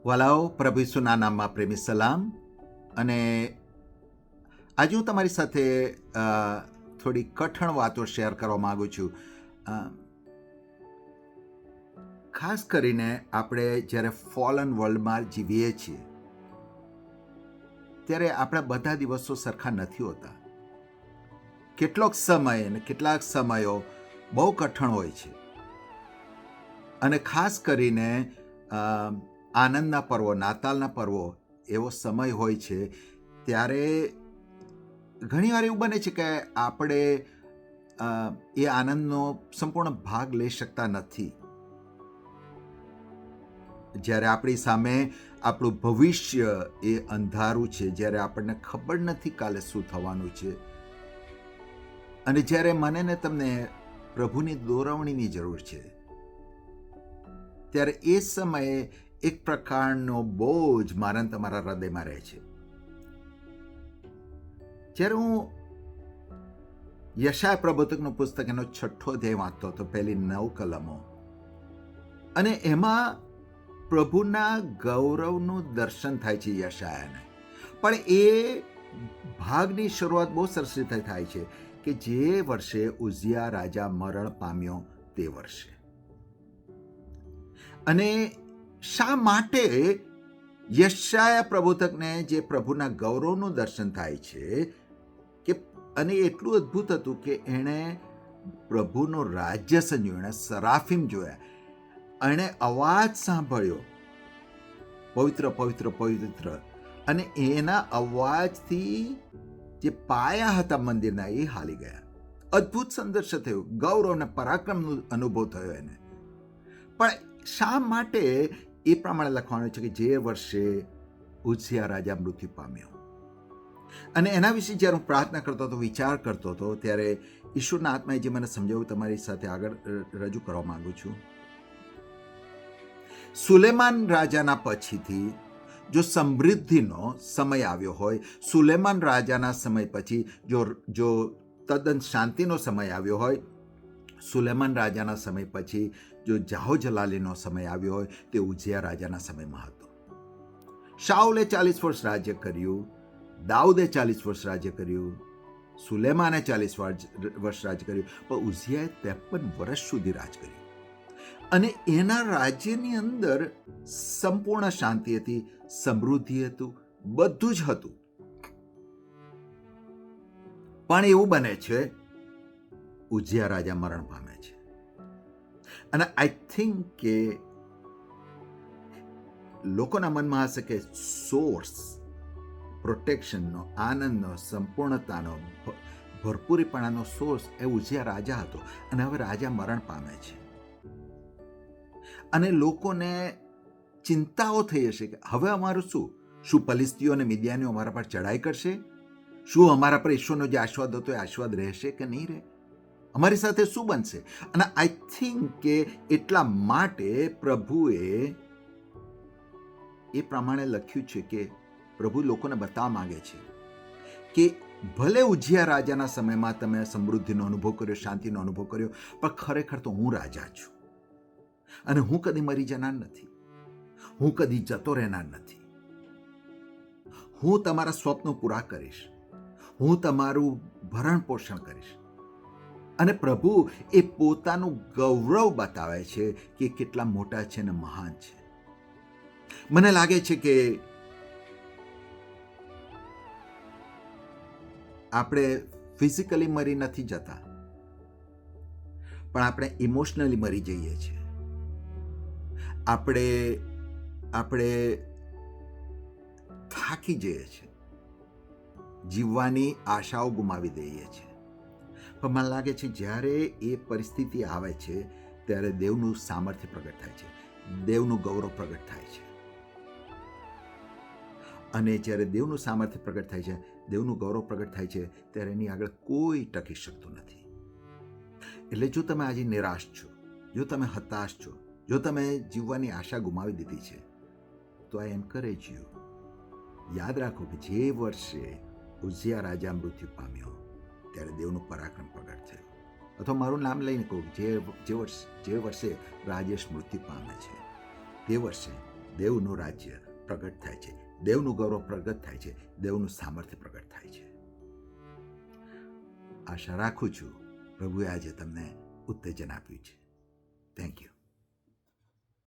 વાલાઓ, પ્રભુ ઈસુના નામમાં પ્રેમી સલામ. અને આજે હું તમારી સાથે થોડી કઠણ વાતો શેર કરવા માગું છું. ખાસ કરીને આપણે જ્યારે ફોલન વર્લ્ડમાં જીવીએ છીએ ત્યારે આપણા બધા દિવસો સરખા નથી હોતા. કેટલોક સમય અને કેટલાક સમયો બહુ કઠણ હોય છે. અને ખાસ કરીને આનંદના પર્વો, નાતાલના પર્વો એવો સમય હોય છે ત્યારે ઘણીવાર એવું બને છે કે આપણે એ આનંદનો સંપૂર્ણ ભાગ લઈ શકતા નથી. જ્યારે આપણી સામે આપણું ભવિષ્ય એ અંધારું છે, જ્યારે આપણને ખબર નથી કાલે શું થવાનું છે, અને જ્યારે મને ને તમને પ્રભુની દોરવણીની જરૂર છે, ત્યારે એ સમયે એક પ્રકારનો બોજ મારા તમારા હૃદયમાં રહે છે. જ્યારે હું યશાયા પ્રબોધકનું પુસ્તક એનો 6 અધ્યાય વાંચતો હતો, પહેલી 9 કલમો, અને એમાં પ્રભુના ગૌરવનું દર્શન થાય છે યશાયાને. પણ એ ભાગની શરૂઆત બહુ સરસ રીતે થાય છે કે જે વર્ષે ઉઝિયા રાજા મરણ પામ્યો તે વર્ષે. અને શા માટે યશાયા પ્રબોધકને જે પ્રભુના ગૌરવનું દર્શન થાય છે કે, અને એટલું અદ્ભુત હતું કે એણે પ્રભુનું રાજ્ય સંજોયું, એણે સરાફીમ જોયા, એણે અવાજ સાંભળ્યો, પવિત્ર પવિત્ર પવિત્ર, અને એના અવાજથી જે પાયા હતા મંદિરના એ હાલી ગયા. અદ્ભુત સંદર્શ થયો, ગૌરવ અને પરાક્રમનો અનુભવ થયો એને. પણ શા માટે એ પ્રમાણે લખવાનું છે કે જે વર્ષે ઉઝિયા રાજા મૃત્યુ પામ્યો? અને એના વિશે જ્યારે હું પ્રાર્થના કરતો હતો, વિચાર કરતો હતો, ત્યારે ઈશ્વરના આત્માએ જે મને સમજાવ્યું તમારી સાથે આગળ રજૂ કરવા માંગુ છું. સુલેમાન રાજાના પછીથી જો સમૃદ્ધિનો સમય આવ્યો હોય, સુલેમાન રાજાના સમય પછી જો તદ્દન શાંતિનો સમય આવ્યો હોય, સુલેમાન રાજાના સમય પછી જો જાહો જલાલીનો સમય આવ્યો હોય, તે ઉઝિયા રાજાના સમયમાં હતો. શાઉલે 40 વર્ષ રાજ્ય કર્યું, દાઉદે 40 વર્ષ રાજ્ય કર્યું, સુલેમાને 40 વર્ષ રાજ્ય કર્યું, પણ ઉઝિયાએ 53 વર્ષ સુધી રાજ કર્યું. અને એના રાજ્યની અંદર સંપૂર્ણ શાંતિ હતી, સમૃદ્ધિ હતું, બધું જ હતું. પણ એવું બને છે ઉઝિયા રાજા મરણ પામે છે. અને આઈ થિંક કે લોકોના મનમાં હશે કે સોર્સ, પ્રોટેક્શનનો, આનંદનો, સંપૂર્ણતાનો, ભરપૂરીપણાનો સોર્સ એ ઉઝિયા રાજા હતો. અને હવે રાજા મરણ પામે છે અને લોકોને ચિંતાઓ થઈ હશે કે હવે અમારું શું? શું ફલિસ્તીઓ અને મિદ્યાનીઓ અમારા પર ચડાઈ કરશે? શું અમારા પર ઈશ્વરનો જે આશીર્વાદ હતો એ આશીર્વાદ રહેશે કે નહીં રહે? અમારી સાથે શું બનશે? અને આઈ થિંક કે એટલા માટે પ્રભુએ એ પ્રમાણે લખ્યું છે કે પ્રભુ લોકોને બતાવવા માંગે છે કે ભલે ઉઝિયા રાજાના સમયમાં તમે સમૃદ્ધિનો અનુભવ કર્યો, શાંતિનો અનુભવ કર્યો, પણ ખરેખર તો હું રાજા છું. અને હું કદી મરી જનાર નથી, હું કદી જતો રહેનાર નથી. હું તમારા સ્વપ્નો પૂરા કરીશ, હું તમારું ભરણ પોષણ કરીશ. અને પ્રભુ એ પોતાનું ગૌરવ બતાવે છે કે કેટલા મોટા છે અને મહાન છે. મને લાગે છે કે આપણે ફિઝિકલી મરી નથી જતા, પણ આપણે ઇમોશનલી મરી જઈએ છીએ. આપણે થાકી જઈએ છીએ, જીવવાની આશાઓ ગુમાવી દઈએ છીએ. પણ મને લાગે છે જ્યારે એ પરિસ્થિતિ આવે છે ત્યારે દેવનું સામર્થ્ય પ્રગટ થાય છે, દેવનું ગૌરવ પ્રગટ થાય છે. અને જ્યારે દેવનું સામર્થ્ય પ્રગટ થાય છે, દેવનું ગૌરવ પ્રગટ થાય છે, ત્યારે એની આગળ કોઈ ટકી શકતું નથી. એટલે જો તમે આજે નિરાશ છો, જો તમે હતાશ છો, જો તમે જીવવાની આશા ગુમાવી દીધી છે, તો આઈ એન્કરેજ યુ, યાદ રાખો કે જે વર્ષે ઉઝિયા રાજા મૃત્યુ પામ્યો ત્યારે દેવનું પરાક્રમ પ્રગટ થયું. અથવા મારું નામ લઈને કહું, જે વર્ષે રાજેશ મૃત્યુ પામે છે તે વર્ષે દેવનું રાજ્ય પ્રગટ થાય છે, દેવનું ગૌરવ પ્રગટ થાય છે, દેવનું સામર્થ્ય પ્રગટ થાય છે. આશા રાખું છું પ્રભુએ આજે તમને ઉત્તેજન આપ્યું છે. Thank you.